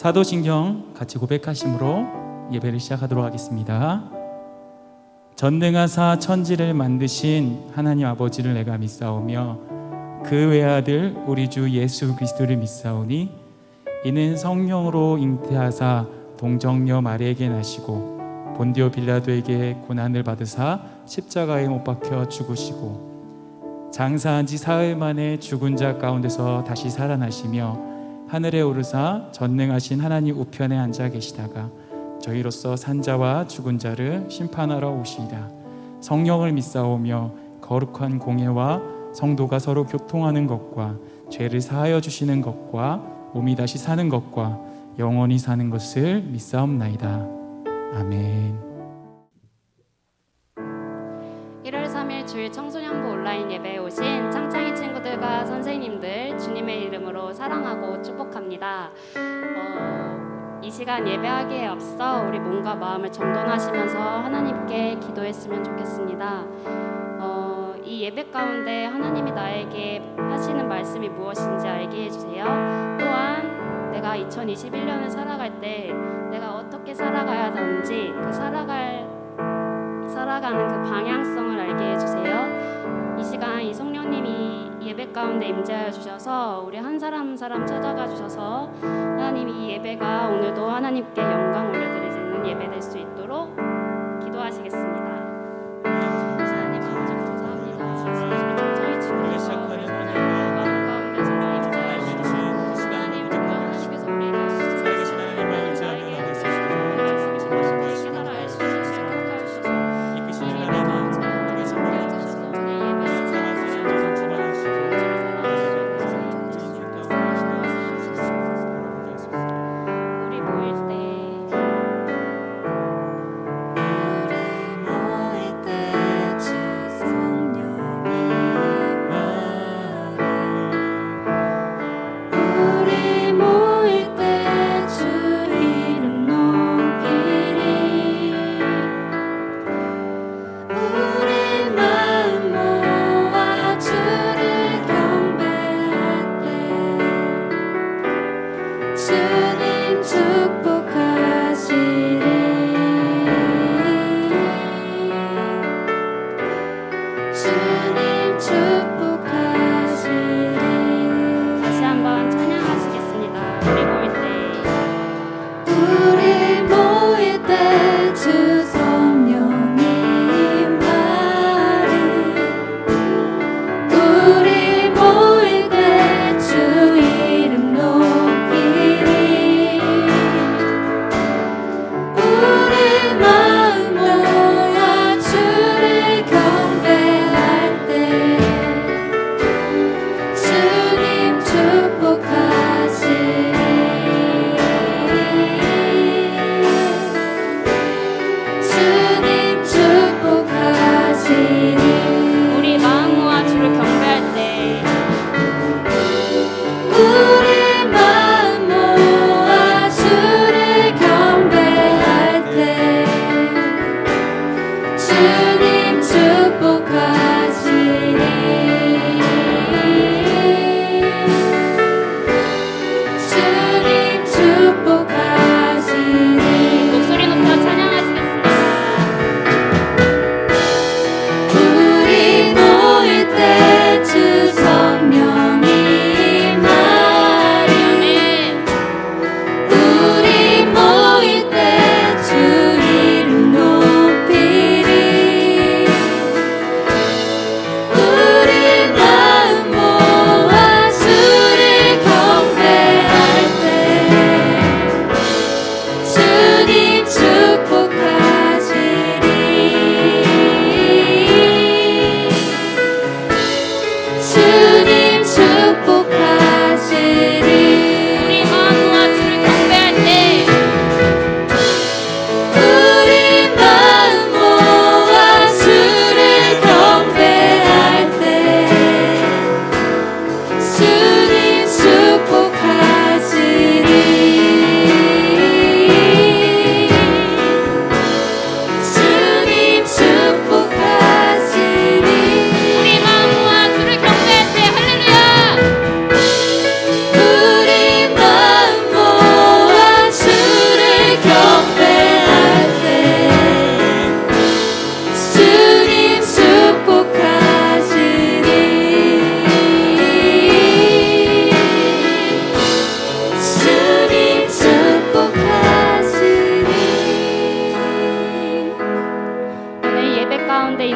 사도신경 같이 고백하심으로 예배를 시작하도록 하겠습니다. 전능하사 천지를 만드신 하나님 아버지를 내가 믿사오며 그 외아들 우리 주 예수 그리스도를 믿사오니 이는 성령으로 잉태하사 동정녀 마리에게 나시고 본디오 빌라도에게 고난을 받으사 십자가에 못 박혀 죽으시고 장사한 지 사흘 만에 죽은 자 가운데서 다시 살아나시며 하늘에 오르사 전능하신 하나님 우편에 앉아 계시다가 저희로서 산자와 죽은 자를 심판하러 오시리라. 성령을 믿사오며 거룩한 공예와 성도가 서로 교통하는 것과 죄를 사하여 주시는 것과 몸이 다시 사는 것과 영원히 사는 것을 믿사옵나이다. 아멘. 1월 3일 주일 청소년부 온라인 예배에 오신 창창이 친구들과 선생님들 주님의 이름으로 사랑하고 축복합니다. 이 시간 예배하기에 앞서 우리 몸과 마음을 정돈하시면서 하나님께 기도했으면 좋겠습니다. 이 예배 가운데 하나님이 나에게 하시는 말씀이 무엇인지 알게 해주세요. 또한 내가 2021년을 살아갈 때 내가 어떻게 살아가야 하는지 살아가는 그 방향성을 알게 해주세요. 이 시간 이 성령님이 예배 가운데 임재하여 주셔서 우리 한 사람 한 사람 찾아가 주셔서 하나님 이 예배가 오늘도 하나님께 영광 올려드리는 예배 될 수 있도록 기도하시겠습니다. 하나님 아버지 감사합니다. 청청이 친구들 시작하는 마음 가운데 성령 임재하여 주셔서 하나님 정말 하나님께서 우리가 살아계신 하나님을 의지하며 나갈 수 있도록 깨달아 알 수 있는 시간을 주셔서 이끄시는 하나님 우리 성령 주셔서 오늘 예배를 우리 모일 때 다시 한번 찬양하시겠습니다. 우리 모일 때 주 성령님 말이 우리 모일 때 주 이름 높이리 우리 마음 모아 주를 경배할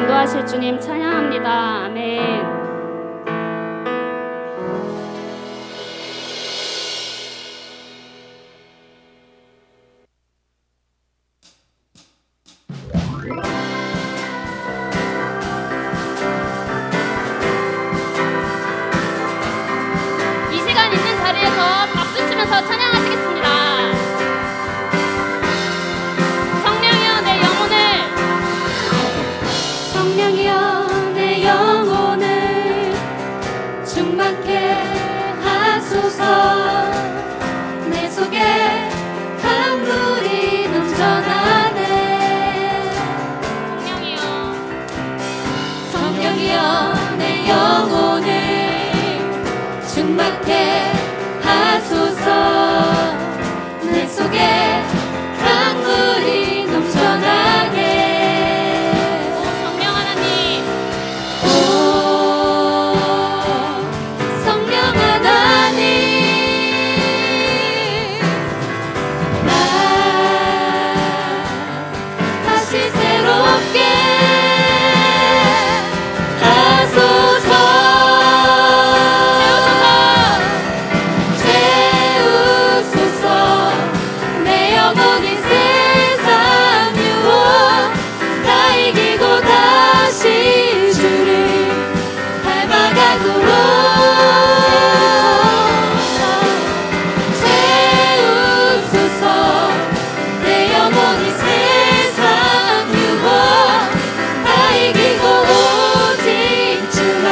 인도하실 주님 찬양합니다. 아멘. 이 시간 있는 자리에서 박수 치면서 찬양하시겠습니다. 성령이여 내 영혼을, 성령이여 내 영혼을 충만케 하소서. 내 속에 강물이 넘쳐나네. 성령이여 내 영혼을 충만케 하소서. 내 속에 강물이 넘쳐나게. 성령 하나님, 오 성령 하나님, 나 다시 새롭게 하소서. 채우소서. 내 영혼이 세상 유혹 다 이기고 다시 주를 닮아가도록 채우소서. 내 영혼이 세상 유혹 다 이기고 오직 주만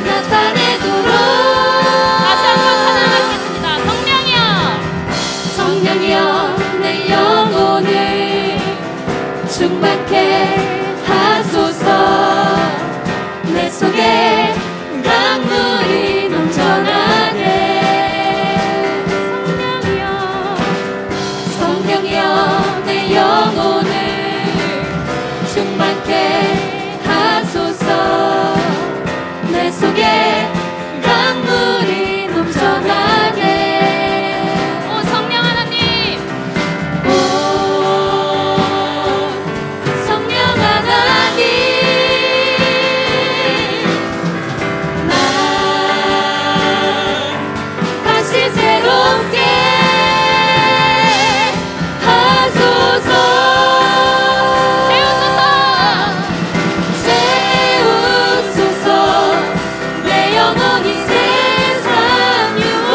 나타내도록. 다시 한번 찬양하겠습니다. 성령이여, 성령이여 내 영혼을 충만케 하소서. 내 속에 강물이 넘쳐나네. 성령이여 내 영혼을 충만케 하소서. 내 속에 강물이 넘쳐나게. 오 성령 하나님, 오 성령 하나님, 나 다시 새롭게 하소서. 채우소서. 내 영혼이 세상 유혹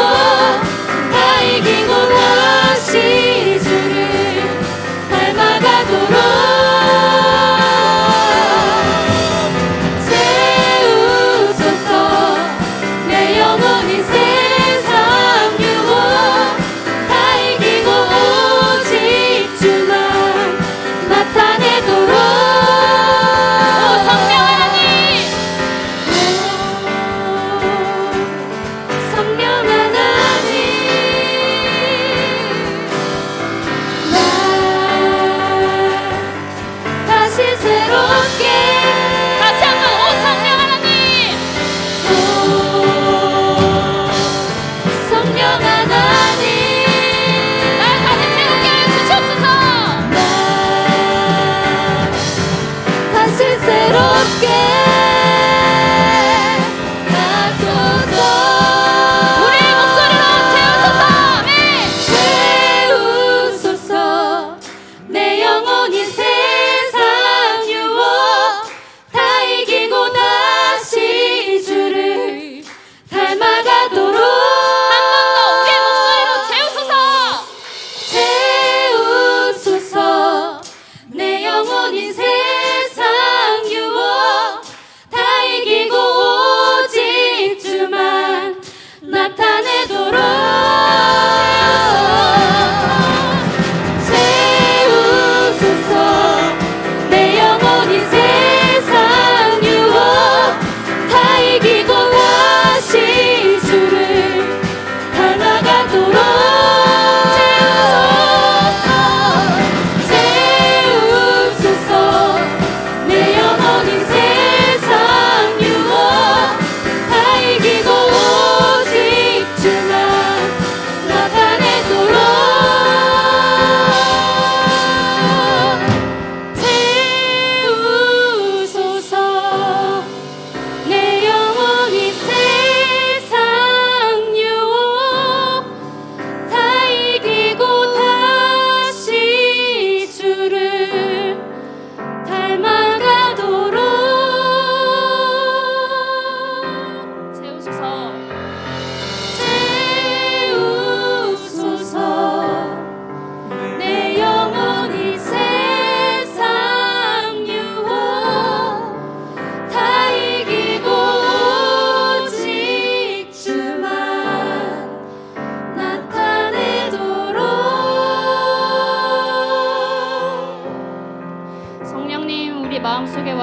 다 이기고 다시 주를 닮아가도록. 채우소서. 내 영혼이 세상 유혹 다 이기고 오직 주만 나타내도록. 오 성령 하나님, 성령 하나님, 나 다시 새롭게. 다시 한번 오 성령 하나님, 오 성령 하나님, 날 다시 새롭게 하여 주시옵소서. 나 다시 새롭게 하소서. 우리의 목소리로 채우소서. 아멘. 채우소서. 내 영혼이 세상 유혹 다 이기고 다시 주를 닮아가도록. 우리의 목소리로 채우소서. 채우소서. 내 영혼이 세상 유혹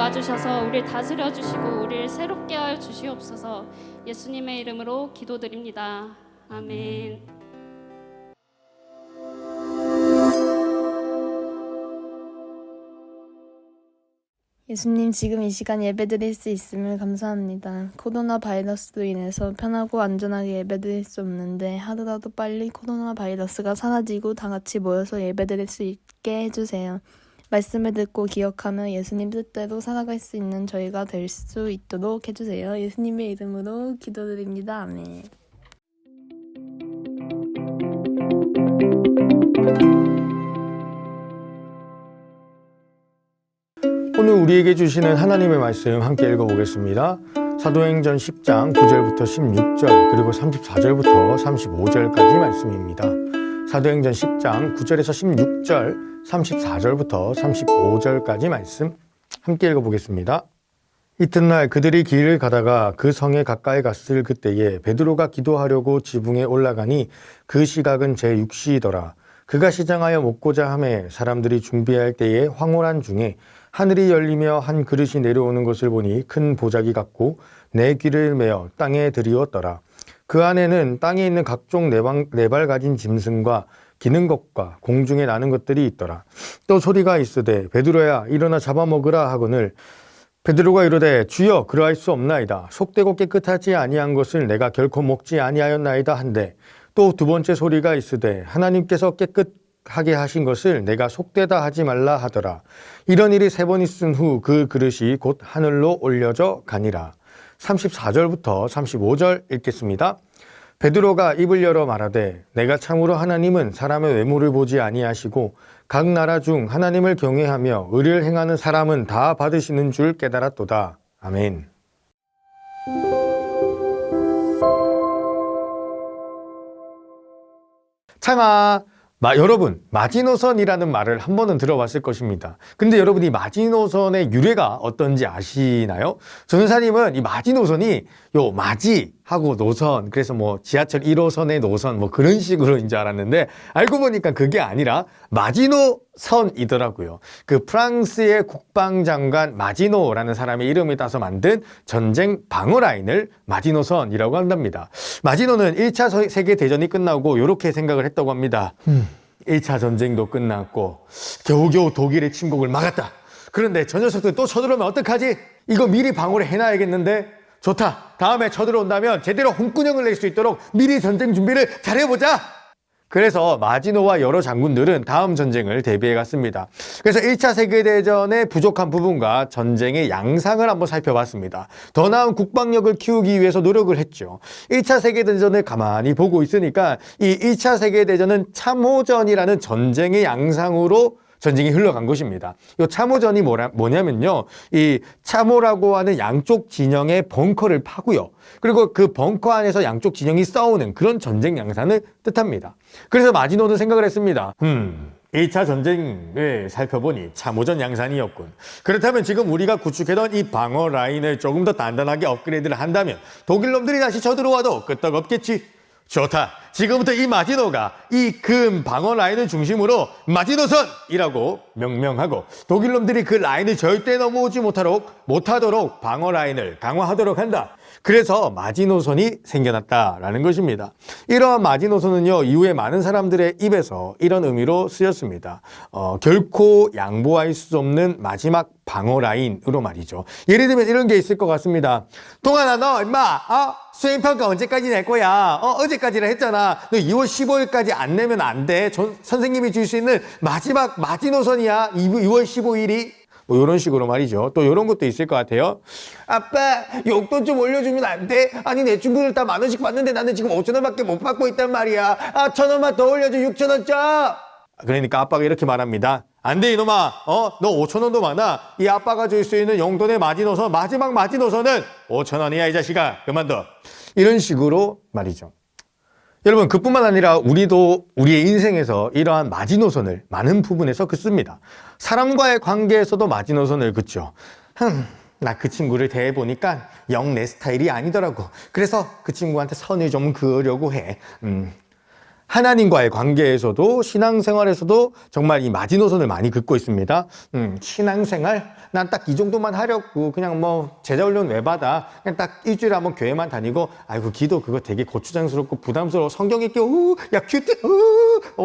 도와주셔서 우리를 다스려 주시고 우리를 새롭게 하여 주시옵소서. 예수님의 이름으로 기도드립니다. 아멘. 예수님, 지금 이 시간 예배드릴 수 있음을 감사합니다. 코로나 바이러스로 인해서 편하고 안전하게 예배드릴 수 없는데 하루라도 빨리 코로나 바이러스가 사라지고 다 같이 모여서 예배드릴 수 있게 해주세요. 말씀을 듣고 기억하며 예수님 뜻대로 살아갈 수 있는 저희가 될 수 있도록 해주세요. 예수님의 이름으로 기도드립니다. 아멘. 오늘 우리에게 주시는 하나님의 말씀 함께 읽어보겠습니다. 사도행전 10장 9절부터 16절 그리고 34절부터 35절까지 말씀입니다. 사도행전 10장 9절에서 16절 34절부터 35절까지 말씀 함께 읽어보겠습니다. 이튿날 그들이 길을 가다가 그 성에 가까이 갔을 그때에 베드로가 기도하려고 지붕에 올라가니 그 시각은 제6시더라. 그가 시장하여 먹고자 하매 사람들이 준비할 때에 황홀한 중에 하늘이 열리며 한 그릇이 내려오는 것을 보니 큰 보자기 같고 네 귀를 메어 땅에 들이었더라. 그 안에는 땅에 있는 각종 네발 가진 짐승과 기는 것과 공중에 나는 것들이 있더라. 또 소리가 있으되 베드로야 일어나 잡아먹으라 하거늘 베드로가 이르되 주여 그러할 수 없나이다. 속되고 깨끗하지 아니한 것을 내가 결코 먹지 아니하였나이다 한데 또 두 번째 소리가 있으되 하나님께서 깨끗하게 하신 것을 내가 속되다 하지 말라 하더라. 이런 일이 세 번 있은 후 그 그릇이 곧 하늘로 올려져 가니라. 34절부터 35절 읽겠습니다. 베드로가 입을 열어 말하되 내가 참으로 하나님은 사람의 외모를 보지 아니하시고 각 나라 중 하나님을 경외하며 의를 행하는 사람은 다 받으시는 줄 깨달았도다. 아멘. 창아, 여러분, 마지노선이라는 말을 한 번은 들어봤을 것입니다. 근데 여러분이 마지노선의 유래가 어떤지 아시나요? 전도사님은 이 마지노선이 요 마지하고 노선, 그래서 뭐 지하철 1호선의 노선 뭐 그런 식으로인 줄 알았는데 알고 보니까 그게 아니라 마지노선이더라고요. 그 프랑스의 국방장관 마지노라는 사람의 이름을 따서 만든 전쟁 방어라인을 마지노선이라고 한답니다. 마지노는 1차 세계대전이 끝나고 이렇게 생각을 했다고 합니다. 1차 전쟁도 끝났고 겨우겨우 독일의 침공을 막았다. 그런데 저 녀석들 또 쳐들어오면 어떡하지? 이거 미리 방어를 해놔야겠는데? 좋다. 다음에 쳐들어온다면 제대로 홍군형을 낼 수 있도록 미리 전쟁 준비를 잘해보자. 그래서 마지노와 여러 장군들은 다음 전쟁을 대비해 갔습니다. 그래서 1차 세계대전의 부족한 부분과 전쟁의 양상을 한번 살펴봤습니다. 더 나은 국방력을 키우기 위해서 노력을 했죠. 1차 세계대전을 가만히 보고 있으니까 이 1차 세계대전은 참호전이라는 전쟁의 양상으로 전쟁이 흘러간 것입니다. 이 참호전이 뭐냐면요. 이 참호라고 하는 양쪽 진영의 벙커를 파고요. 그리고 그 벙커 안에서 양쪽 진영이 싸우는 그런 전쟁 양상을 뜻합니다. 그래서 마지노는 생각을 했습니다. 1차 전쟁을 살펴보니 참호전 양상이었군. 그렇다면 지금 우리가 구축해던 이 방어 라인을 조금 더 단단하게 업그레이드를 한다면 독일 놈들이 다시 쳐들어와도 끄떡없겠지. 좋다. 지금부터 이 마지노가 이 금 방어 라인을 중심으로 마지노선이라고 명명하고 독일 놈들이 그 라인을 절대 넘어오지 못하도록 방어 라인을 강화하도록 한다. 그래서 마지노선이 생겨났다라는 것입니다. 이러한 마지노선은요, 이후에 많은 사람들의 입에서 이런 의미로 쓰였습니다. 결코 양보할 수 없는 마지막 방어 라인으로 말이죠. 예를 들면 이런 게 있을 것 같습니다. 동아나 너 임마 수행평가 언제까지 낼 거야? 어제까지라 했잖아. 너 2월 15일까지 안 내면 안 돼. 선생님이 줄 수 있는 마지막 마지노선이야. 2월 15일이. 뭐 이런 식으로 말이죠. 또 이런 것도 있을 것 같아요. 아빠 용돈 좀 올려주면 안 돼? 아니 내 친구들 다 10,000원씩 받는데 나는 지금 5,000원밖에 못 받고 있단 말이야. 1,000원만 더 올려줘. 6,000원 줘. 그러니까 아빠가 이렇게 말합니다. 안 돼 이놈아. 너 5,000원도 많아. 이 아빠가 줄 수 있는 용돈의 마지노선, 마지막 마지노선은 5,000원이야 이 자식아. 그만둬. 이런 식으로 말이죠. 여러분, 그뿐만 아니라 우리도 우리의 인생에서 이러한 마지노선을 많은 부분에서 긋습니다. 사람과의 관계에서도 마지노선을 긋죠. 나 그 친구를 대해보니까 영 내 스타일이 아니더라고. 그래서 그 친구한테 선을 좀 그으려고 해. 하나님과의 관계에서도 신앙생활에서도 정말 이 마지노선을 많이 긋고 있습니다. 신앙생활? 난 딱 이 정도만 하려고 그냥 뭐 제자훈련 왜 받아? 그냥 딱 일주일에 한번 교회만 다니고 아이고 기도 그거 되게 고추장스럽고 부담스러워. 성경 읽기 야 큐트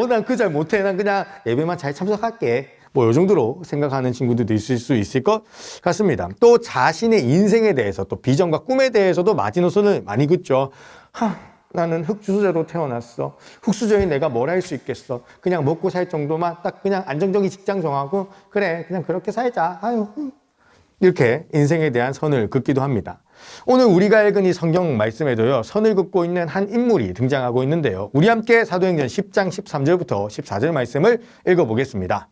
난 그 잘 못해. 난 그냥 예배만 잘 참석할게. 뭐 이 정도로 생각하는 친구들도 있을 수 있을 것 같습니다. 또 자신의 인생에 대해서 또 비전과 꿈에 대해서도 마지노선을 많이 긋죠. 나는 흙수저로 태어났어. 흙수저인 내가 뭘 할 수 있겠어. 그냥 먹고 살 정도만 딱 그냥 안정적인 직장 정하고 그래 그냥 그렇게 살자. 아유 이렇게 인생에 대한 선을 긋기도 합니다. 오늘 우리가 읽은 이 성경 말씀에도요 선을 긋고 있는 한 인물이 등장하고 있는데요. 우리 함께 사도행전 10장 13절부터 14절 말씀을 읽어보겠습니다.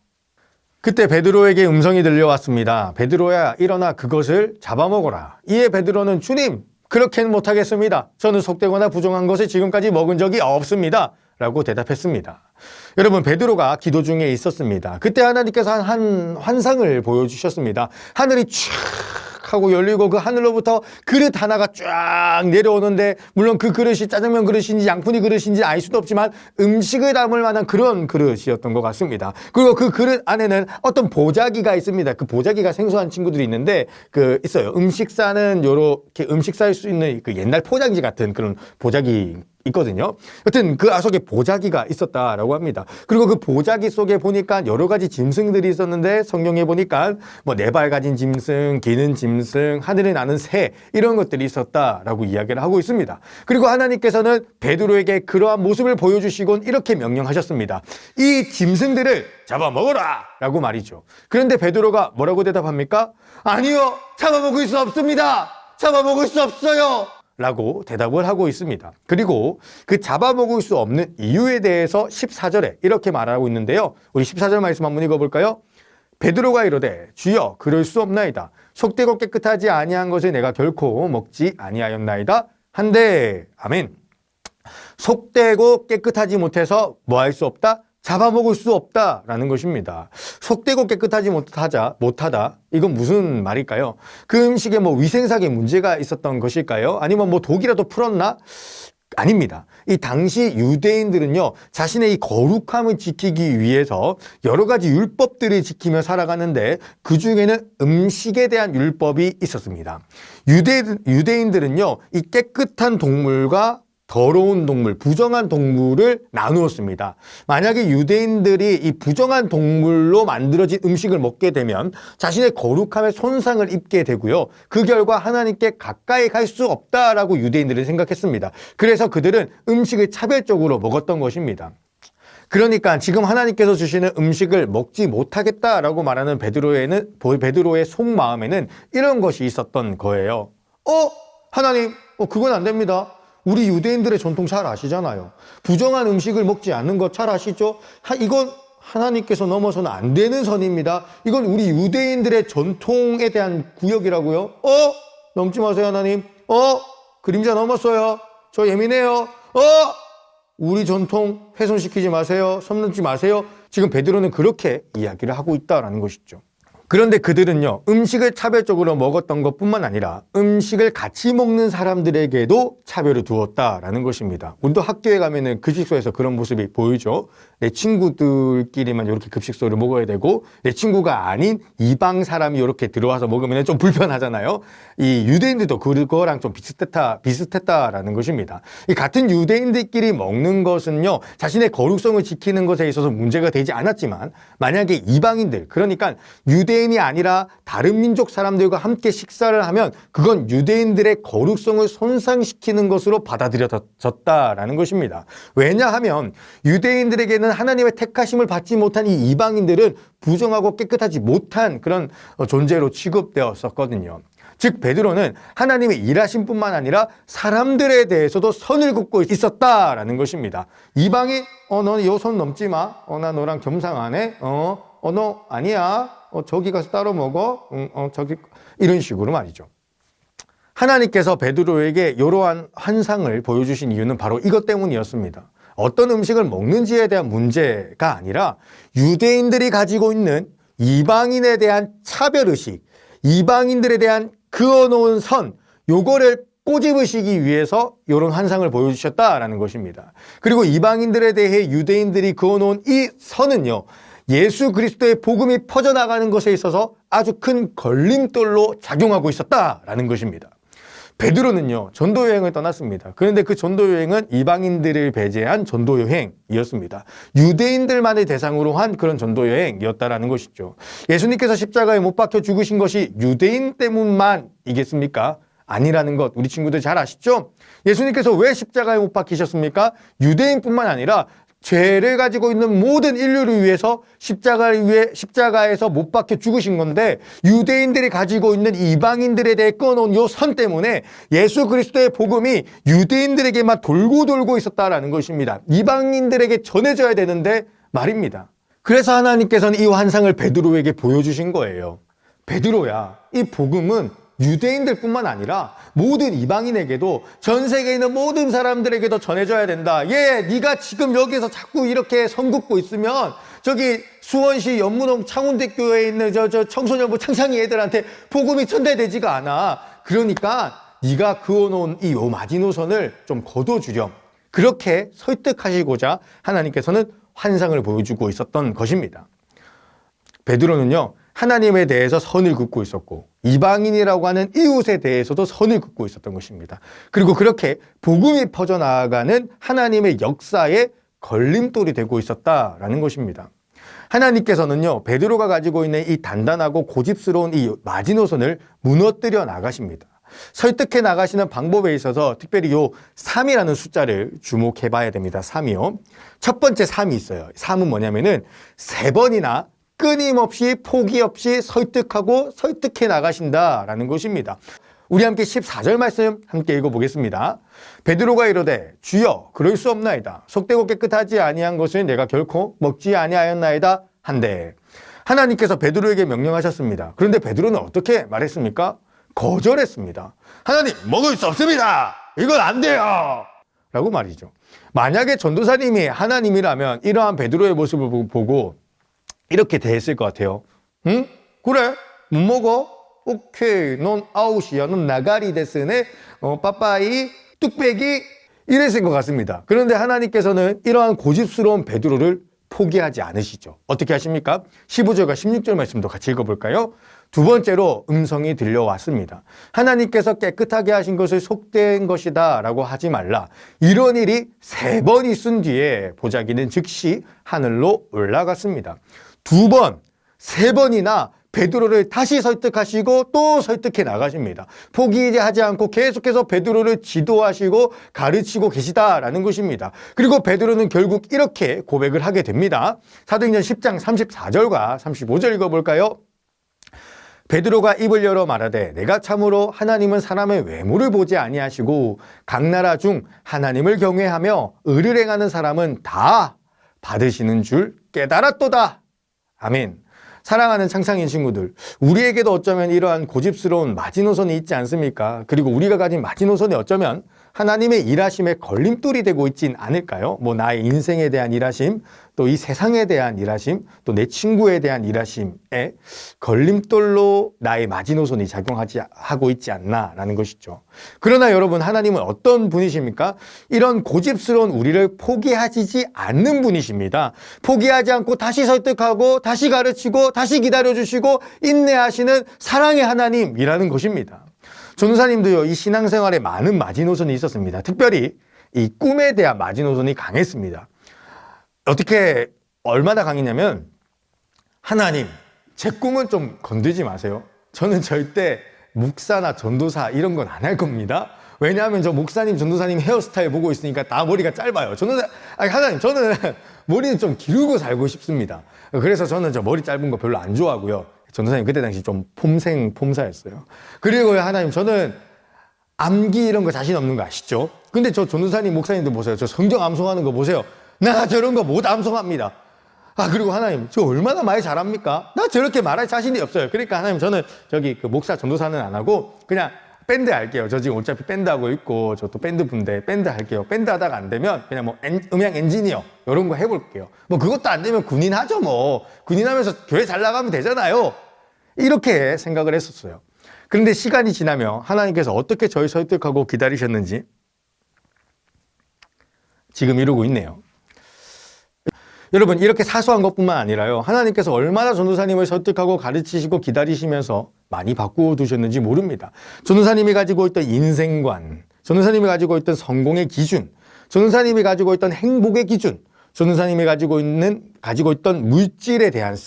그때 베드로에게 음성이 들려왔습니다. 베드로야 일어나 그것을 잡아먹어라. 이에 베드로는 주님 그렇게는 못하겠습니다. 저는 속되거나 부정한 것을 지금까지 먹은 적이 없습니다. 라고 대답했습니다. 여러분 베드로가 기도 중에 있었습니다. 그때 하나님께서 한 환상을 보여주셨습니다. 하늘이 쫙 하고 열리고 그 하늘로부터 그릇 하나가 쫙 내려오는데 물론 그 그릇이 짜장면 그릇인지 양푼이 그릇인지 알 수도 없지만 음식을 담을 만한 그런 그릇이었던 것 같습니다. 그리고 그 그릇 안에는 어떤 보자기가 있습니다. 그 보자기가 생소한 친구들이 있는데 있어요. 음식 싸는 요렇게 음식 쌀 수 있는 그 옛날 포장지 같은 그런 보자기 있거든요. 여튼 그 속에 보자기가 있었다라고 합니다. 그리고 그 보자기 속에 보니까 여러 가지 짐승들이 있었는데 성경에 보니까 뭐 4발 가진 짐승, 기는 짐승, 하늘에 나는 새 이런 것들이 있었다라고 이야기를 하고 있습니다. 그리고 하나님께서는 베드로에게 그러한 모습을 보여주시곤 이렇게 명령하셨습니다. 이 짐승들을 잡아먹어라 라고 말이죠. 그런데 베드로가 뭐라고 대답합니까? 아니요, 잡아먹을 수 없습니다. 잡아먹을 수 없어요. 라고 대답을 하고 있습니다. 그리고 그 잡아먹을 수 없는 이유에 대해서 14절에 이렇게 말하고 있는데요. 우리 14절 말씀 한번 읽어볼까요? 베드로가 이르되 주여 그럴 수 없나이다. 속되고 깨끗하지 아니한 것을 내가 결코 먹지 아니하였나이다. 한데 아멘. 속되고 깨끗하지 못해서 뭐 할 수 없다? 잡아먹을 수 없다라는 것입니다. 속되고 깨끗하지 못하다. 이건 무슨 말일까요? 그 음식에 뭐 위생상의 문제가 있었던 것일까요? 아니면 뭐 독이라도 풀었나? 아닙니다. 이 당시 유대인들은요, 자신의 이 거룩함을 지키기 위해서 여러 가지 율법들을 지키며 살아가는데 그 중에는 음식에 대한 율법이 있었습니다. 유대인들은요, 이 깨끗한 동물과 더러운 동물, 부정한 동물을 나누었습니다. 만약에 유대인들이 이 부정한 동물로 만들어진 음식을 먹게 되면 자신의 거룩함에 손상을 입게 되고요. 그 결과 하나님께 가까이 갈 수 없다라고 유대인들은 생각했습니다. 그래서 그들은 음식을 차별적으로 먹었던 것입니다. 그러니까 지금 하나님께서 주시는 음식을 먹지 못하겠다라고 말하는 베드로의 속마음에는 이런 것이 있었던 거예요. 하나님, 그건 안 됩니다. 우리 유대인들의 전통 잘 아시잖아요. 부정한 음식을 먹지 않는 것 잘 아시죠? 이건 하나님께서 넘어서는 안 되는 선입니다. 이건 우리 유대인들의 전통에 대한 구역이라고요. 넘지 마세요, 하나님. 그림자 넘었어요. 저 예민해요. 우리 전통 훼손시키지 마세요. 선 넘지 마세요. 지금 베드로는 그렇게 이야기를 하고 있다라는 것이죠. 그런데 그들은요, 음식을 차별적으로 먹었던 것뿐만 아니라 음식을 같이 먹는 사람들에게도 차별을 두었다라는 것입니다. 우리도 학교에 가면은 급식소에서 그런 모습이 보이죠. 내 친구들끼리만 이렇게 급식소를 먹어야 되고 내 친구가 아닌 이방 사람이 이렇게 들어와서 먹으면 좀 불편하잖아요. 이 유대인들도 그거랑 좀 비슷했다라는 것입니다. 이 같은 유대인들끼리 먹는 것은요, 자신의 거룩성을 지키는 것에 있어서 문제가 되지 않았지만 만약에 이방인들, 그러니까 유대인이 아니라 다른 민족 사람들과 함께 식사를 하면 그건 유대인들의 거룩성을 손상시키는 것으로 받아들여졌다라는 것입니다. 왜냐하면 유대인들에게는 하나님의 택하심을 받지 못한 이 이방인들은 부정하고 깨끗하지 못한 그런 존재로 취급되었었거든요. 즉 베드로는 하나님의 일하심뿐만 아니라 사람들에 대해서도 선을 긋고 있었다라는 것입니다. 이방인, 너는 요 선 넘지 마. 나 너랑 겸상하네. 너 아니야. 저기 가서 따로 먹어. 저기 이런 식으로 말이죠. 하나님께서 베드로에게 이러한 환상을 보여주신 이유는 바로 이것 때문이었습니다. 어떤 음식을 먹는지에 대한 문제가 아니라 유대인들이 가지고 있는 이방인에 대한 차별의식, 이방인들에 대한 그어놓은 선, 요거를 꼬집으시기 위해서 이런 환상을 보여주셨다라는 것입니다. 그리고 이방인들에 대해 유대인들이 그어놓은 이 선은요, 예수 그리스도의 복음이 퍼져나가는 것에 있어서 아주 큰 걸림돌로 작용하고 있었다라는 것입니다. 베드로는요, 전도여행을 떠났습니다. 그런데 그 전도여행은 이방인들을 배제한 전도여행이었습니다. 유대인들만을 대상으로 한 그런 전도여행이었다라는 것이죠. 예수님께서 십자가에 못 박혀 죽으신 것이 유대인 때문만이겠습니까? 아니라는 것 우리 친구들 잘 아시죠? 예수님께서 왜 십자가에 못 박히셨습니까? 유대인뿐만 아니라 죄를 가지고 있는 모든 인류를 위해서 십자가에서 못 박혀 죽으신 건데, 유대인들이 가지고 있는 이방인들에 대해 끊어놓은 요 선 때문에 예수 그리스도의 복음이 유대인들에게만 돌고 있었다라는 것입니다. 이방인들에게 전해져야 되는데 말입니다. 그래서 하나님께서는 이 환상을 베드로에게 보여주신 거예요. 베드로야, 이 복음은 유대인들뿐만 아니라 모든 이방인에게도, 전 세계에 있는 모든 사람들에게도 전해져야 된다. 네가 지금 여기서 자꾸 이렇게 선 긋고 있으면 저기 수원시 연문홍 창운대교회에 있는 저 청소년부 창창이 애들한테 복음이 전달되지가 않아. 그러니까 네가 그어놓은 이 마지노선을 좀 거둬주렴. 그렇게 설득하시고자 하나님께서는 환상을 보여주고 있었던 것입니다. 베드로는요, 하나님에 대해서 선을 긋고 있었고 이방인이라고 하는 이웃에 대해서도 선을 긋고 있었던 것입니다. 그리고 그렇게 복음이 퍼져나가는 하나님의 역사에 걸림돌이 되고 있었다라는 것입니다. 하나님께서는요, 베드로가 가지고 있는 이 단단하고 고집스러운 이 마지노선을 무너뜨려 나가십니다. 설득해 나가시는 방법에 있어서 특별히 요 3이라는 숫자를 주목해 봐야 됩니다. 3이요. 첫 번째 3이 있어요. 3은 뭐냐면은 3번이나 끊임없이 포기 없이 설득해 나가신다라는 것입니다. 우리 함께 14절 말씀 함께 읽어보겠습니다. 베드로가 이르되 주여 그럴 수 없나이다. 속되고 깨끗하지 아니한 것을 내가 결코 먹지 아니하였나이다 한데, 하나님께서 베드로에게 명령하셨습니다. 그런데 베드로는 어떻게 말했습니까? 거절했습니다. 하나님, 먹을 수 없습니다. 이건 안 돼요. 라고 말이죠. 만약에 전도사님이 하나님이라면 이러한 베드로의 모습을 보고 이렇게 대했을 것 같아요. 응? 그래? 못 먹어? 오케이. 넌 아웃이야. 넌 나가리 데스네. 빠빠이. 뚝배기. 이랬을 것 같습니다. 그런데 하나님께서는 이러한 고집스러운 베드로를 포기하지 않으시죠. 어떻게 하십니까? 15절과 16절 말씀도 같이 읽어볼까요? 두 번째로 음성이 들려왔습니다. 하나님께서 깨끗하게 하신 것을 속된 것이다 라고 하지 말라. 이런 일이 3번 있은 뒤에 보자기는 즉시 하늘로 올라갔습니다. 2번, 3번이나 베드로를 다시 설득하시고 또 설득해 나가십니다. 포기하지 않고 계속해서 베드로를 지도하시고 가르치고 계시다라는 것입니다. 그리고 베드로는 결국 이렇게 고백을 하게 됩니다. 사도행전 10장 34절과 35절 읽어볼까요? 베드로가 입을 열어 말하되 내가 참으로 하나님은 사람의 외모를 보지 아니하시고 각 나라 중 하나님을 경외하며 의를 행하는 사람은 다 받으시는 줄 깨달았도다. 아멘. 사랑하는 창창인 친구들, 우리에게도 어쩌면 이러한 고집스러운 마지노선이 있지 않습니까? 그리고 우리가 가진 마지노선이 어쩌면 하나님의 일하심에 걸림돌이 되고 있진 않을까요? 뭐 나의 인생에 대한 일하심, 또 이 세상에 대한 일하심, 또 내 친구에 대한 일하심에 걸림돌로 나의 마지노선이 작용하고 있지 않나라는 것이죠. 그러나 여러분, 하나님은 어떤 분이십니까? 이런 고집스러운 우리를 포기하시지 않는 분이십니다. 포기하지 않고 다시 설득하고 다시 가르치고 다시 기다려주시고 인내하시는 사랑의 하나님이라는 것입니다. 전도사님도요, 이 신앙생활에 많은 마지노선이 있었습니다. 특별히 이 꿈에 대한 마지노선이 강했습니다. 어떻게 얼마나 강했냐면, 하나님, 제 꿈은 좀 건들지 마세요. 저는 절대 목사나 전도사 이런 건 안 할 겁니다. 왜냐하면 저 목사님, 전도사님 헤어스타일 보고 있으니까 다 머리가 짧아요. 하나님, 저는 머리는 좀 기르고 살고 싶습니다. 그래서 저는 저 머리 짧은 거 별로 안 좋아하고요. 전도사님 그때 당시 좀 폼사였어요. 그리고 하나님, 저는 암기 이런 거 자신 없는 거 아시죠? 근데 저 전도사님, 목사님들 보세요. 저 성경 암송하는 거 보세요. 나 저런 거 못 암송합니다. 그리고 하나님, 저 얼마나 말 잘합니까? 나 저렇게 말할 자신이 없어요. 그러니까 하나님, 저는 저기 그 목사 전도사는 안 하고 그냥 밴드 할게요. 저 지금 어차피 밴드 하고 있고 저 또 밴드 분데 밴드 할게요. 밴드 하다가 안 되면 그냥 뭐 음향 엔지니어 이런 거 해볼게요. 뭐 그것도 안 되면 군인 하죠. 뭐 군인 하면서 교회 잘 나가면 되잖아요. 이렇게 생각을 했었어요. 그런데 시간이 지나면 하나님께서 어떻게 저를 설득하고 기다리셨는지 지금 이루고 있네요. 여러분, 이렇게 사소한 것뿐만 아니라요, 하나님께서 얼마나 전도사님을 설득하고 가르치시고 기다리시면서 많이 바꾸어 두셨는지 모릅니다. 전도사님이 가지고 있던 인생관, 전도사님이 가지고 있던 성공의 기준, 전도사님이 가지고 있던 행복의 기준, 전도사님이 가지고 있던 물질에 대한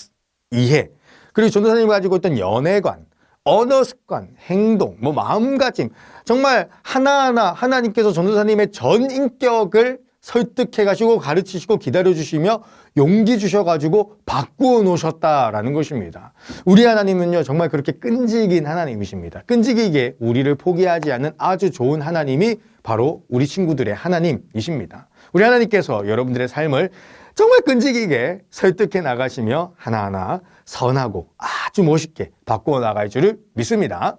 이해, 그리고 전도사님이 가지고 있던 연애관, 언어 습관, 행동, 마음가짐, 정말 하나하나 하나님께서 전도사님의 전 인격을 설득해가지고 가르치시고 기다려주시며 용기 주셔가지고 바꾸어 놓으셨다라는 것입니다. 우리 하나님은요, 정말 그렇게 끈질긴 하나님이십니다. 끈질기게 우리를 포기하지 않는 아주 좋은 하나님이 바로 우리 친구들의 하나님이십니다. 우리 하나님께서 여러분들의 삶을 정말 끈질기게 설득해 나가시며 하나하나 선하고 아주 멋있게 바꾸어 나갈 줄을 믿습니다.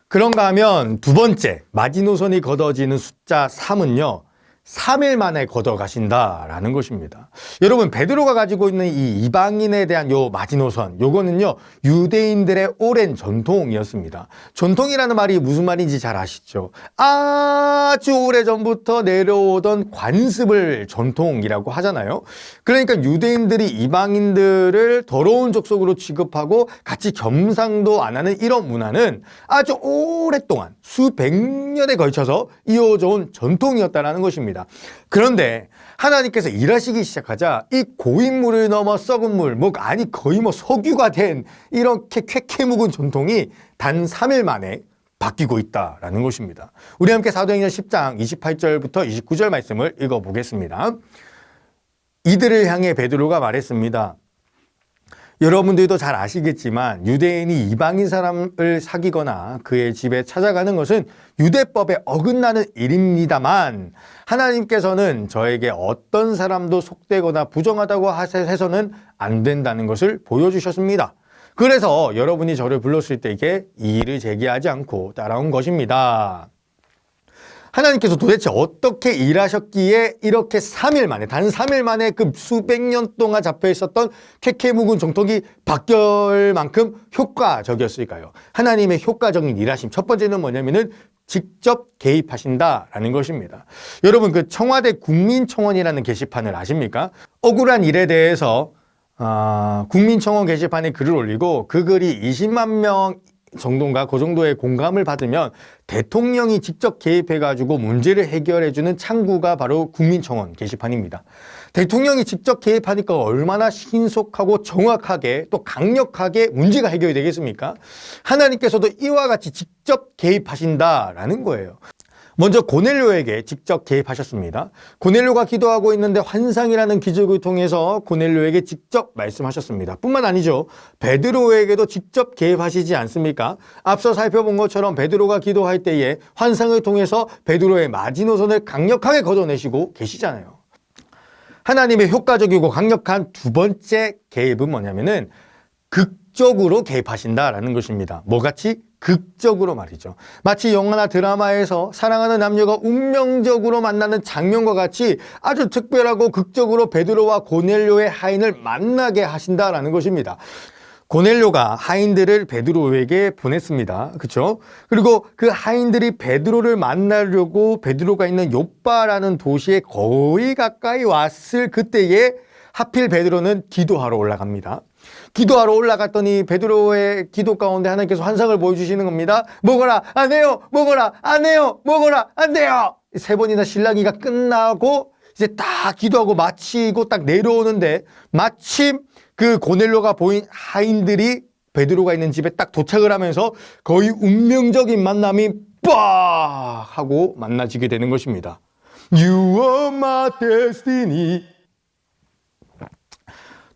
그런가 하면 두 번째, 마지노선이 걷어지는 숫자 3은요, 3일 만에 걷어가신다라는 것입니다. 여러분, 베드로가 가지고 있는 이 이방인에 대한 요 마지노선, 요거는요, 유대인들의 오랜 전통이었습니다. 전통이라는 말이 무슨 말인지 잘 아시죠? 아주 오래전부터 내려오던 관습을 전통이라고 하잖아요. 그러니까 유대인들이 이방인들을 더러운 족속으로 취급하고 같이 겸상도 안 하는 이런 문화는 아주 오랫동안 수백 년에 걸쳐서 이어져 온 전통이었다는 것입니다. 그런데 하나님께서 일하시기 시작하자 이 고인물을 넘어 썩은 물, 거의 석유가 된 이렇게 쾌쾌 묵은 전통이 단 3일 만에 바뀌고 있다라는 것입니다. 우리 함께 사도행전 10장 28절부터 29절 말씀을 읽어보겠습니다. 이들을 향해 베드로가 말했습니다. 여러분들도 잘 아시겠지만 유대인이 이방인 사람을 사귀거나 그의 집에 찾아가는 것은 유대법에 어긋나는 일입니다만 하나님께서는 저에게 어떤 사람도 속되거나 부정하다고 해서는 안 된다는 것을 보여주셨습니다. 그래서 여러분이 저를 불렀을 때에 이의를 제기하지 않고 따라온 것입니다. 하나님께서 도대체 어떻게 일하셨기에 이렇게 3일 만에, 단 3일 만에 그 수백 년 동안 잡혀 있었던 쾌쾌 묵은 정통이 바뀔 만큼 효과적이었을까요? 하나님의 효과적인 일하심. 첫 번째는 뭐냐면은 직접 개입하신다라는 것입니다. 여러분, 그 청와대 국민청원이라는 게시판을 아십니까? 억울한 일에 대해서 국민청원 게시판에 글을 올리고 그 글이 20만 명 정도인가 그 정도의 공감을 받으면 대통령이 직접 개입해가지고 문제를 해결해주는 창구가 바로 국민청원 게시판입니다. 대통령이 직접 개입하니까 얼마나 신속하고 정확하게 또 강력하게 문제가 해결이 되겠습니까? 하나님께서도 이와 같이 직접 개입하신다라는 거예요. 먼저 고넬료에게 직접 개입하셨습니다. 고넬료가 기도하고 있는데 환상이라는 기적을 통해서 고넬료에게 직접 말씀하셨습니다. 뿐만 아니죠. 베드로에게도 직접 개입하시지 않습니까? 앞서 살펴본 것처럼 베드로가 기도할 때에 환상을 통해서 베드로의 마지노선을 강력하게 걷어내시고 계시잖아요. 하나님의 효과적이고 강력한 두 번째 개입은 뭐냐면은 극적으로 개입하신다라는 것입니다. 뭐같이? 극적으로 말이죠. 마치 영화나 드라마에서 사랑하는 남녀가 운명적으로 만나는 장면과 같이 아주 특별하고 극적으로 베드로와 고넬료의 하인을 만나게 하신다라는 것입니다. 고넬료가 하인들을 베드로에게 보냈습니다. 그렇죠? 그리고 그 하인들이 베드로를 만나려고 베드로가 있는 욥바라는 도시에 거의 가까이 왔을 그때에 하필 베드로는 기도하러 올라갑니다. 기도하러 올라갔더니 베드로의 기도 가운데 하나님께서 환상을 보여주시는 겁니다. 먹어라, 안 해요. 먹어라, 안 해요. 먹어라, 안 돼요. 세 번이나 신랑이가 끝나고 이제 딱 기도하고 마치고 딱 내려오는데 마침 그 고넬료가 보인 하인들이 베드로가 있는 집에 딱 도착을 하면서 거의 운명적인 만남이 빡 하고 만나지게 되는 것입니다. You are my destiny.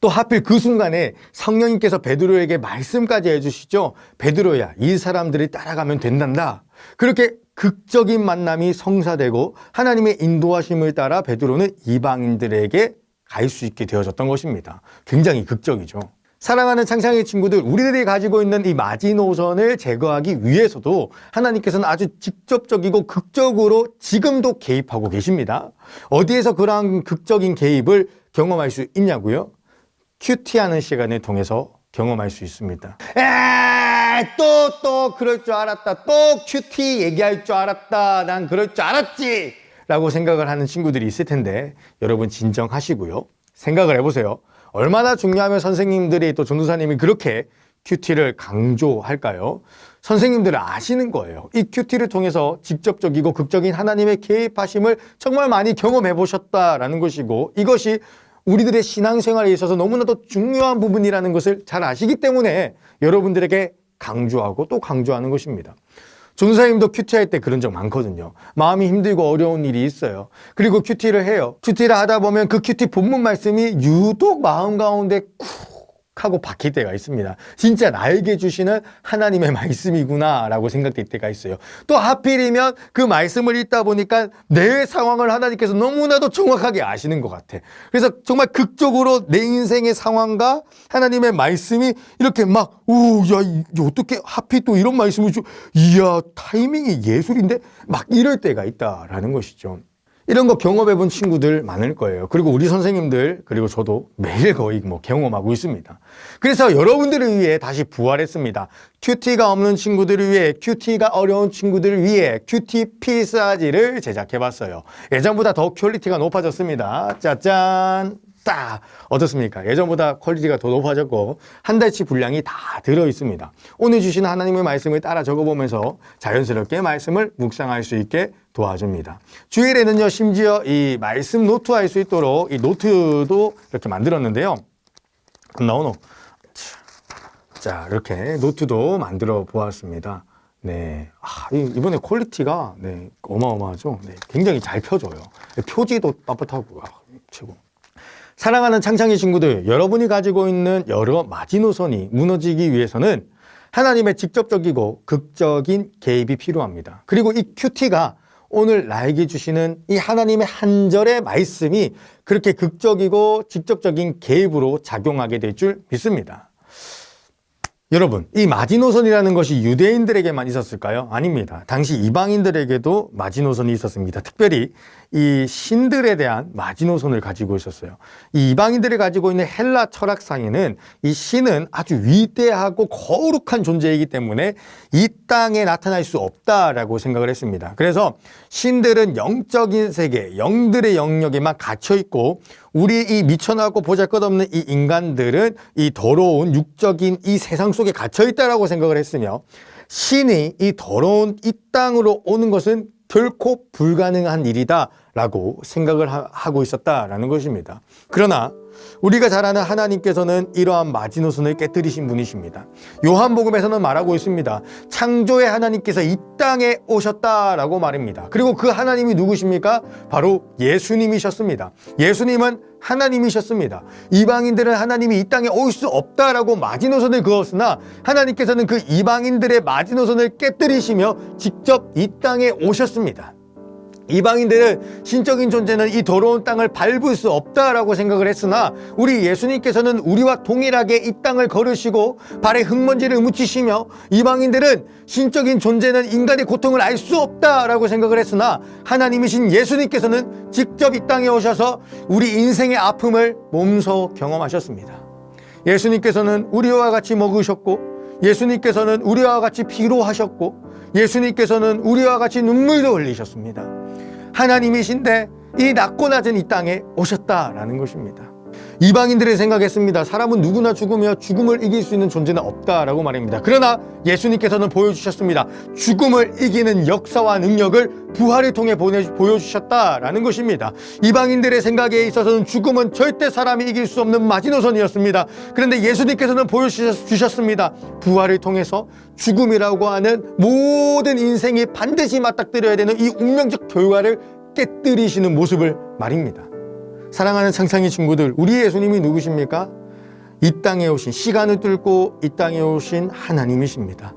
또 하필 그 순간에 성령님께서 베드로에게 말씀까지 해주시죠. 베드로야, 이 사람들이 따라가면 된단다. 그렇게 극적인 만남이 성사되고 하나님의 인도하심을 따라 베드로는 이방인들에게 갈 수 있게 되어졌던 것입니다. 굉장히 극적이죠. 사랑하는 창창의 친구들, 우리들이 가지고 있는 이 마지노선을 제거하기 위해서도 하나님께서는 아주 직접적이고 극적으로 지금도 개입하고 계십니다. 어디에서 그러한 극적인 개입을 경험할 수 있냐고요? 큐티하는 시간을 통해서 경험할 수 있습니다. 또 그럴 줄 알았다. 또 큐티 얘기할 줄 알았다. 난 그럴 줄 알았지. 라고 생각을 하는 친구들이 있을 텐데 여러분 진정하시고요. 생각을 해보세요. 얼마나 중요하면 선생님들이 또 전도사님이 그렇게 큐티를 강조할까요? 선생님들은 아시는 거예요. 이 큐티를 통해서 직접적이고 극적인 하나님의 개입하심을 정말 많이 경험해 보셨다라는 것이고 이것이 우리들의 신앙생활에 있어서 너무나도 중요한 부분이라는 것을 잘 아시기 때문에 여러분들에게 강조하고 또 강조하는 것입니다. 전도사님도 큐티할 때 그런 적 많거든요. 마음이 힘들고 어려운 일이 있어요. 그리고 큐티를 해요. 큐티를 하다 보면 그 큐티 본문 말씀이 유독 마음 가운데 쿡 하고 박힐 때가 있습니다. 진짜 나에게 주시는 하나님의 말씀이구나 라고 생각될 때가 있어요. 또 하필이면 그 말씀을 읽다 보니까 내 상황을 하나님께서 너무나도 정확하게 아시는 것 같아. 그래서 정말 극적으로 내 인생의 상황과 하나님의 말씀이 이렇게 막 어떻게 하필 또 이런 말씀을 이야 타이밍이 예술인데 막 이럴 때가 있다라는 것이죠. 이런 거 경험해 본 친구들 많을 거예요. 그리고 우리 선생님들, 그리고 저도 매일 거의 경험하고 있습니다. 그래서 여러분들을 위해 다시 부활했습니다. 큐티가 없는 친구들을 위해, 큐티가 어려운 친구들을 위해 큐티 필사지를 제작해 봤어요. 예전보다 더 퀄리티가 높아졌습니다. 짜잔! 딱! 어떻습니까? 예전보다 퀄리티가 더 높아졌고 한 달치 분량이 다 들어있습니다. 오늘 주신 하나님의 말씀을 따라 적어보면서 자연스럽게 말씀을 묵상할 수 있게 도와줍니다. 주일에는요 심지어 이 말씀 노트 할 수 있도록 이 노트도 이렇게 만들었는데요. 안 나오노? 자 이렇게 노트도 만들어 보았습니다. 네, 이번에 퀄리티가 어마어마하죠. 네, 굉장히 잘 펴져요. 표지도 빳빳하고 최고. 사랑하는 창창이 친구들, 여러분이 가지고 있는 여러 마지노선이 무너지기 위해서는 하나님의 직접적이고 극적인 개입이 필요합니다. 그리고 이 큐티가 오늘 나에게 주시는 이 하나님의 한 절의 말씀이 그렇게 극적이고 직접적인 개입으로 작용하게 될 줄 믿습니다. 여러분, 이 마지노선이라는 것이 유대인들에게만 있었을까요? 아닙니다. 당시 이방인들에게도 마지노선이 있었습니다. 특별히 이 신들에 대한 마지노선을 가지고 있었어요. 이 이방인들이 가지고 있는 헬라 철학상에는 이 신은 아주 위대하고 거룩한 존재이기 때문에 이 땅에 나타날 수 없다라고 생각을 했습니다. 그래서 신들은 영적인 세계, 영들의 영역에만 갇혀 있고 우리 이 미천하고 보잘것없는 이 인간들은 이 더러운 육적인 이 세상 속에 갇혀 있다라고 생각을 했으며 신이 이 더러운 이 땅으로 오는 것은 결코 불가능한 일이다라고 생각을 하고 있었다라는 것입니다. 그러나 우리가 잘 아는 하나님께서는 이러한 마지노선을 깨뜨리신 분이십니다. 요한복음에서는 말하고 있습니다. 창조의 하나님께서 이 땅에 오셨다라고 말입니다. 그리고 그 하나님이 누구십니까? 바로 예수님이셨습니다. 예수님은 하나님이셨습니다. 이방인들은 하나님이 이 땅에 올 수 없다라고 마지노선을 그었으나 하나님께서는 그 이방인들의 마지노선을 깨뜨리시며 직접 이 땅에 오셨습니다. 이방인들은 신적인 존재는 이 더러운 땅을 밟을 수 없다라고 생각을 했으나 우리 예수님께서는 우리와 동일하게 이 땅을 걸으시고 발에 흙먼지를 묻히시며 이방인들은 신적인 존재는 인간의 고통을 알 수 없다라고 생각을 했으나 하나님이신 예수님께서는 직접 이 땅에 오셔서 우리 인생의 아픔을 몸소 경험하셨습니다. 예수님께서는 우리와 같이 먹으셨고 예수님께서는 우리와 같이 피로하셨고 예수님께서는 우리와 같이 눈물도 흘리셨습니다. 하나님이신데 이 낮고 낮은 이 땅에 오셨다라는 것입니다. 이방인들이 생각했습니다. 사람은 누구나 죽으며 죽음을 이길 수 있는 존재는 없다라고 말입니다. 그러나 예수님께서는 보여주셨습니다. 죽음을 이기는 역사와 능력을 부활을 통해 보여주셨다라는 것입니다. 이방인들의 생각에 있어서는 죽음은 절대 사람이 이길 수 없는 마지노선이었습니다. 그런데 예수님께서는 보여주셨습니다. 부활을 통해서 죽음이라고 하는 모든 인생이 반드시 맞닥뜨려야 되는 이 운명적 결과를 깨뜨리시는 모습을 말입니다. 사랑하는 창창이 친구들, 우리 예수님이 누구십니까? 이 땅에 오신, 시간을 뚫고 이 땅에 오신 하나님이십니다.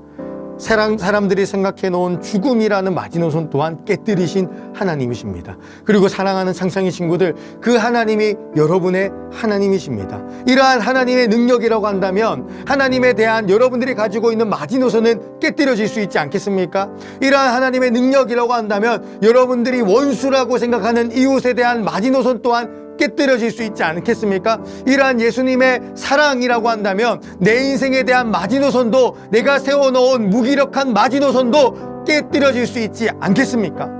사람들이 생각해 놓은 죽음이라는 마지노선 또한 깨뜨리신 하나님이십니다. 그리고 사랑하는 창창이 친구들, 그 하나님이 여러분의 하나님이십니다. 이러한 하나님의 능력이라고 한다면 하나님에 대한 여러분들이 가지고 있는 마지노선은 깨뜨려질 수 있지 않겠습니까? 이러한 하나님의 능력이라고 한다면 여러분들이 원수라고 생각하는 이웃에 대한 마지노선 또한 깨뜨려질 수 있지 않겠습니까? 이러한 예수님의 사랑이라고 한다면 내 인생에 대한 마지노선도, 내가 세워놓은 무기력한 마지노선도 깨뜨려질 수 있지 않겠습니까?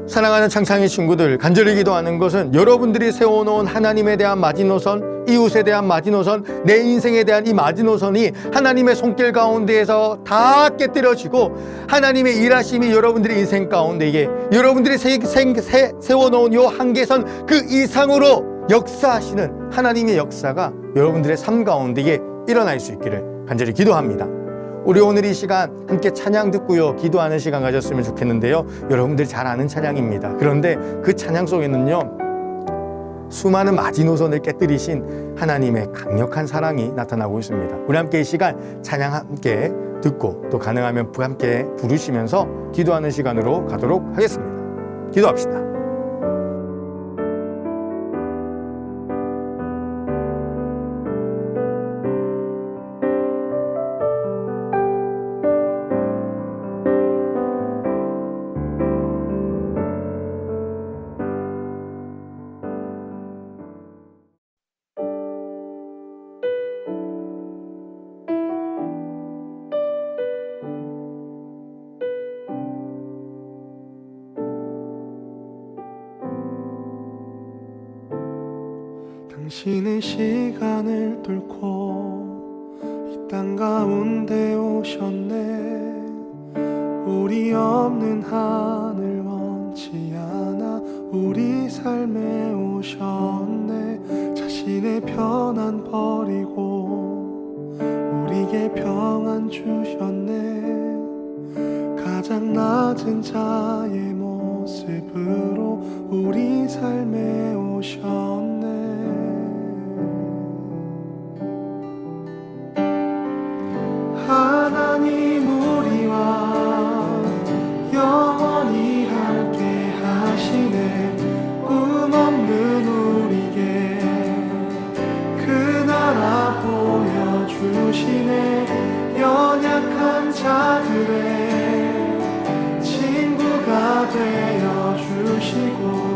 사랑하는 창창이 친구들, 간절히 기도하는 것은 여러분들이 세워놓은 하나님에 대한 마지노선, 이웃에 대한 마지노선, 내 인생에 대한 이 마지노선이 하나님의 손길 가운데에서 다 깨뜨려지고 하나님의 일하심이 여러분들의 인생 가운데, 이게 여러분들이 세워놓은 요 한계선 그 이상으로 역사하시는 하나님의 역사가 여러분들의 삶 가운데 이게 일어날 수 있기를 간절히 기도합니다. 우리 오늘 이 시간 함께 찬양 듣고요, 기도하는 시간 가졌으면 좋겠는데요. 여러분들이 잘 아는 찬양입니다. 그런데 그 찬양 속에는요, 수많은 마지노선을 깨뜨리신 하나님의 강력한 사랑이 나타나고 있습니다. 우리 함께 이 시간 찬양 함께 듣고 또 가능하면 함께 부르시면서 기도하는 시간으로 가도록 하겠습니다. 기도합시다. 당신의 시간을 뚫고 이 땅 가운데 오셨네. 우리 없는 하늘 원치 않아 우리 삶에 오셨네. 자신의 편안 버리고 우리에게 평안 주셨네. 가장 낮은 자의 모습으로 우리 삶에 오셨네. 하나님 우리와 영원히 함께 하시네. 꿈 없는 우리에게 그 나라 보여주시네. 연약한 자들의 친구가 되어주시고